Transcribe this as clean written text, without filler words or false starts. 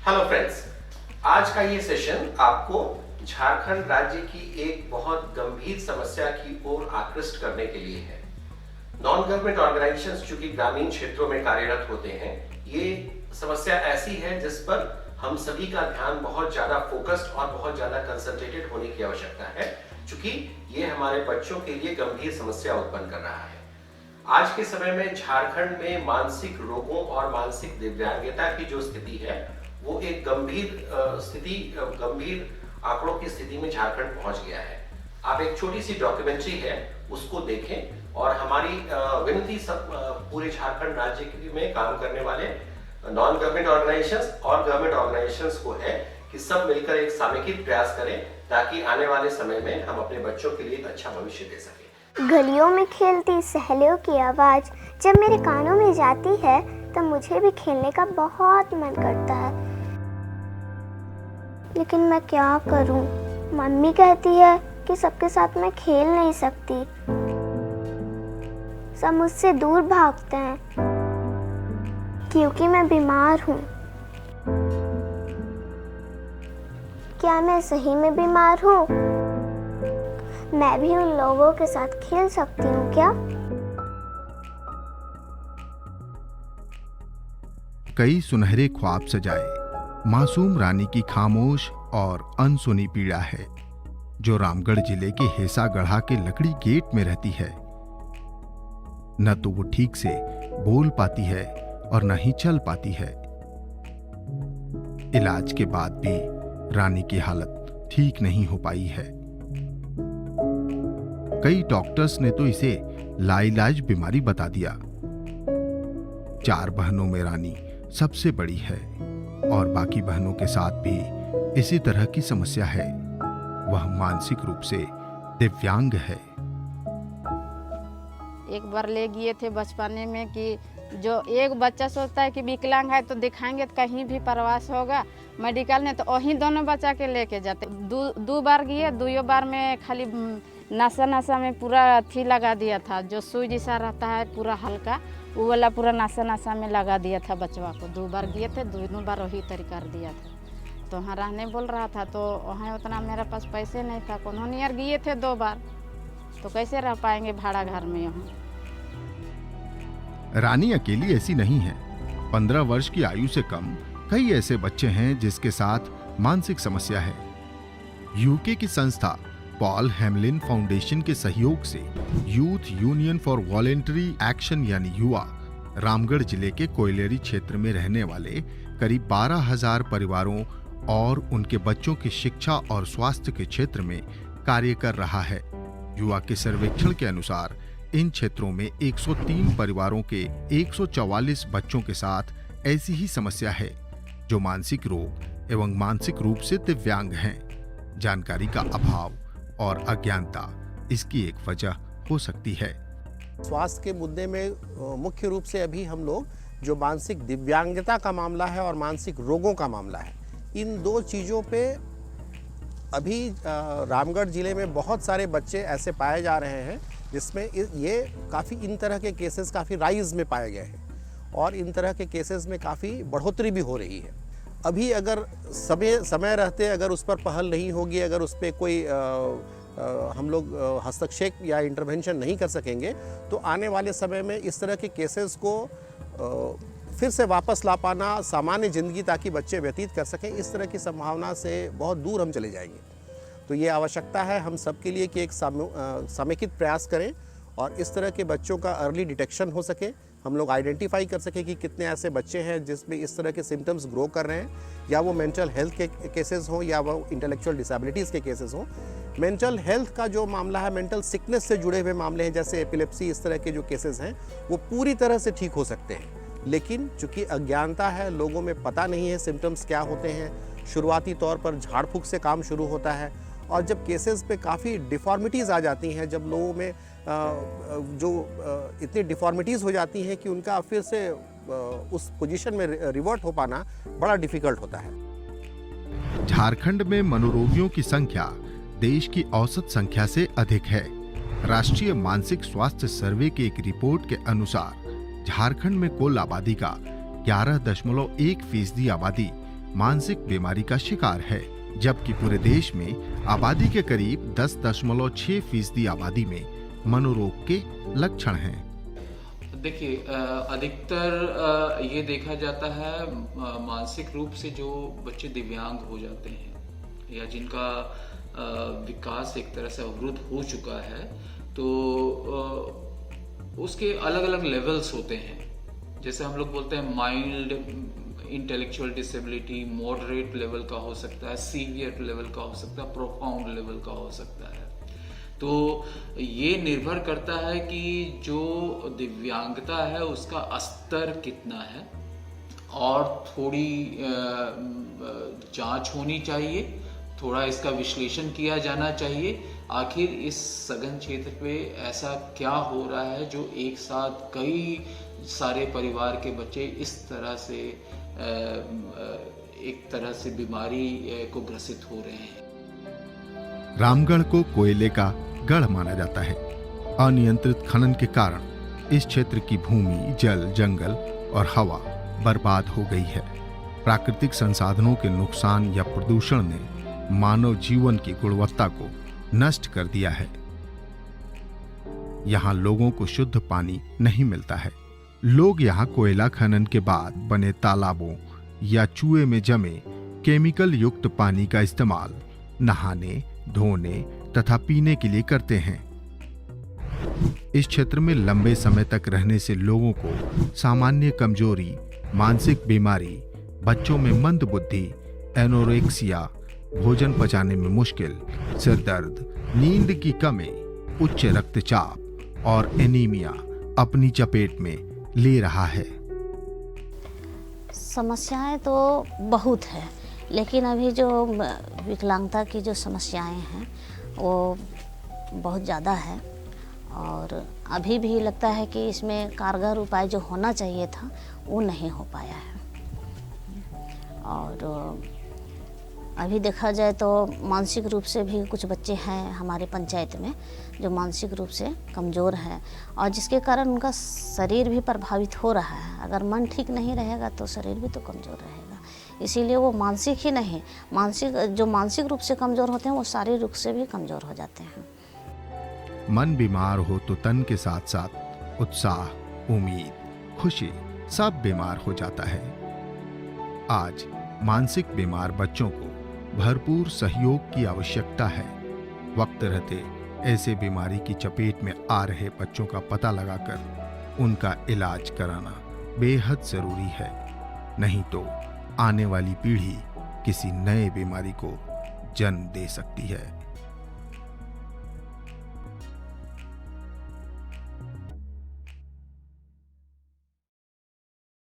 Hello friends, आज का ये सेशन आपको झारखंड राज्य की एक बहुत गंभीर समस्या की ओर आकृष्ट करने के लिए है। नॉन गवर्नमेंट ऑर्गेनाइजेशंस जो कि ग्रामीण क्षेत्रों में कार्यरत होते हैं, ये समस्या ऐसी है जिस पर हम सभी का ध्यान बहुत ज्यादा फोकस्ड और बहुत ज्यादा कंसंट्रेटेड होने की आवश्यकता है, क्योंकि ये हमारे बच्चों के लिए गंभीर समस्या उत्पन्न कर रहा है। आज के समय में झारखंड में मानसिक रोगों और मानसिक दिव्यांगता की जो स्थिति है वो एक गंभीर आंकड़ों की स्थिति में झारखंड पहुंच गया है। आप एक छोटी सी डॉक्यूमेंट्री है उसको देखें और हमारी विनती सब पूरे झारखंड राज्य में काम करने वाले नॉन गवर्नमेंट ऑर्गेनाइजेशंस और गवर्नमेंट ऑर्गेनाइजेशंस को है कि सब मिलकर एक सामूहिक प्रयास करें ताकि आने वाले समय में हम अपने बच्चों के लिए एक अच्छा भविष्य दे सकें। गलियों में खेलती सहेलियों की आवाज़ जब मेरे कानों में जाती है तो मुझे भी खेलने का बहुत मन करता है, लेकिन मैं क्या करूं? मम्मी कहती है कि सबके साथ मैं खेल नहीं सकती, सब मुझसे दूर भागते हैं क्योंकि मैं बीमार हूं। क्या मैं सही में बीमार हूं? मैं भी उन लोगों के साथ खेल सकती हूँ क्या? कई सुनहरे ख्वाब सजाए मासूम रानी की खामोश और अनसुनी पीड़ा है जो रामगढ़ जिले के हेसागढ़ा के लकड़ी गेट में रहती है। न तो वो ठीक से बोल पाती है और न ही चल पाती है। इलाज के बाद भी रानी की हालत ठीक नहीं हो पाई है। कई डॉक्टर्स ने तो इसे लाइलाज बीमारी बता दिया। 4 बहनों में रानी सबसे बड़ी है और बाकी बहनों के साथ भी इसी तरह की समस्या है। वह मानसिक रूप से दिव्यांग है। एक बार ले गए थे बचपने में कि जो एक बच्चा सोचता है कि विकलांग है तो दिखाएंगे तो कहीं भी प्रवास होगा मेडिकल में, तो वहीं दोनों बच्चा के लेके जाते। दो बार गए, 2 बार में खाली नशा में पूरा थी लगा दिया था, जो सुई जैसा रहता है पूरा हल्का, वो वाला पूरा नशा में लगा दिया था बचवा को। 2 बार गए थे, दोनों बार वही तरीका कर दिया था। तो वहाँ रहने बोल रहा था, तो वहाँ उतना मेरे पास पैसे नहीं था। उन्होंने यार गए थे 2 बार, तो कैसे रह पाएंगे भाड़ा घर में यहाँ। रानी अकेली ऐसी नहीं है। 15 वर्ष की आयु से कम कई ऐसे बच्चे हैं जिसके साथ मानसिक समस्या है। यूके की संस्था पॉल हेमलिन फाउंडेशन के सहयोग से youth union for voluntary action यानी युवा रामगढ़ जिले के कोयलेरी क्षेत्र में रहने वाले करीब 12,000 परिवारों और उनके बच्चों की शिक्षा और स्वास्थ्य के क्षेत्र में कार्य कर रहा है। युवा के सर्वेक्षण के अनुसार इन क्षेत्रों में 103 परिवारों के 144 बच्चों के साथ ऐसी ही समस्या है जो मानसिक रोग एवं मानसिक रूप से दिव्यांग हैं। जानकारी का अभाव और अज्ञानता इसकी एक वजह हो सकती है। स्वास्थ्य के मुद्दे में मुख्य रूप से अभी हम लोग जो मानसिक दिव्यांगता का मामला है और मानसिक रोगों का मामला है, इन 2 चीज़ों पे अभी रामगढ़ जिले में बहुत सारे बच्चे ऐसे पाए जा रहे हैं जिसमें ये काफ़ी इन तरह के केसेस काफ़ी राइज में पाए गए हैं और इन तरह के केसेस में काफ़ी बढ़ोतरी भी हो रही है। अभी अगर समय रहते अगर उस पर पहल नहीं होगी, अगर उस पर कोई हम लोग हस्तक्षेप या इंटरवेंशन नहीं कर सकेंगे, तो आने वाले समय में इस तरह के केसेस को फिर से वापस ला पाना सामान्य ज़िंदगी ताकि बच्चे व्यतीत कर सकें, इस तरह की संभावना से बहुत दूर हम चले जाएंगे। तो ये आवश्यकता है हम सब के लिए कि एक समेकित प्रयास करें और इस तरह के बच्चों का अर्ली डिटेक्शन हो सके, हम लोग आइडेंटिफाई कर सकें कि कितने ऐसे बच्चे हैं जिसमें इस तरह के सिम्टम्स ग्रो कर रहे हैं, या वो मेंटल हेल्थ के केसेस हों या वो इंटेलेक्चुअल डिसेबिलिटीज़ के केसेस हों। मेंटल हेल्थ का जो मामला है, मेंटल सिकनेस से जुड़े हुए मामले हैं जैसे एपिलेप्सी, इस तरह के जो केसेस हैं वो पूरी तरह से ठीक हो सकते हैं, लेकिन चूँकि अज्ञानता है, लोगों में पता नहीं है सिम्टम्स क्या होते हैं, शुरुआती तौर पर झाड़ फूँक से काम शुरू होता है और जब केसेस पे काफ़ी डिफ़ॉर्मिटीज़ आ जाती हैं, जब लोगों में इतनी डिफ़ॉर्मिटीज़ हो जाती हैं कि उनका फिर से उस पोजीशन में रिवर्ट हो पाना बड़ा डिफ़िकल्ट होता है। झारखंड में मनोरोगियों की संख्या देश की औसत संख्या से अधिक है। राष्ट्रीय मानसिक स्वास्थ्य सर्वे की एक रिपोर्ट के अनुसार झारखंड में कुल आबादी का 11.1% आबादी मानसिक बीमारी का शिकार है, जबकि पूरे देश में आबादी के करीब 10.6% आबादी में मनोरोग के लक्षण हैं। देखिए, अधिकतर ये देखा जाता है मानसिक रूप से जो बच्चे दिव्यांग हो जाते हैं या जिनका विकास एक तरह से अवरुद्ध हो चुका है, तो उसके अलग अलग लेवल्स होते हैं। जैसे हम लोग बोलते हैं mild intellectual disability, moderate level का हो सकता है, सीवियर लेवल का हो सकता है, प्रोफाउंड लेवल का हो सकता है। तो ये निर्भर करता है कि जो दिव्यांगता है उसका स्तर कितना है, और थोड़ी जांच होनी चाहिए, थोड़ा इसका विश्लेषण किया जाना चाहिए। आखिर इस सघन क्षेत्र पे ऐसा क्या हो रहा है जो एक साथ कई सारे परिवार के बच्चे इस तरह से एक तरह से बीमारी को ग्रसित हो रहे हैं। रामगढ़ को कोयले का गढ़ माना जाता है। अनियंत्रित खनन के कारण इस क्षेत्र की भूमि, जल, जंगल और हवा बर्बाद हो गई है। प्राकृतिक संसाधनों के नुकसान या प्रदूषण ने मानव जीवन की गुणवत्ता को नष्ट कर दिया है। यहाँ लोगों को शुद्ध पानी नहीं मिलता है। लोग यहाँ कोयला खनन के बाद बने तालाबों या कुएं में जमे केमिकल युक्त पानी का इस्तेमाल नहाने, धोने तथा पीने के लिए करते हैं। इस क्षेत्र में लंबे समय तक रहने से लोगों को सामान्य कमजोरी, मानसिक बीमारी, बच्चों में मंद बुद्धि, एनोरेक्सिया, भोजन पचाने में मुश्किल, सिर दर्द, नींद की कमी, उच्च रक्तचाप और एनीमिया अपनी चपेट में ले रहा है। समस्याएं तो बहुत है, लेकिन अभी जो विकलांगता की जो समस्याएं हैं वो बहुत ज़्यादा है, और अभी भी लगता है कि इसमें कारगर उपाय जो होना चाहिए था वो नहीं हो पाया है। और अभी देखा जाए तो मानसिक रूप से भी कुछ बच्चे हैं हमारे पंचायत में जो मानसिक रूप से कमज़ोर हैं, और जिसके कारण उनका शरीर भी प्रभावित हो रहा है। अगर मन ठीक नहीं रहेगा तो शरीर भी तो कमज़ोर रहेगा। इसीलिए वो मानसिक ही नहीं, जो मानसिक रूप से कमज़ोर होते हैं वो शारीरिक रूप से भी कमज़ोर हो जाते हैं। मन बीमार हो तो तन के साथ साथ उत्साह, उम्मीद, खुशी सब बीमार हो जाता है। आज मानसिक बीमार बच्चों को भरपूर सहयोग की आवश्यकता है। वक्त रहते ऐसे बीमारी की चपेट में आ रहे बच्चों का पता लगाकर उनका इलाज कराना बेहद जरूरी है, नहीं तो आने वाली पीढ़ी किसी नए बीमारी को जन्म दे सकती है।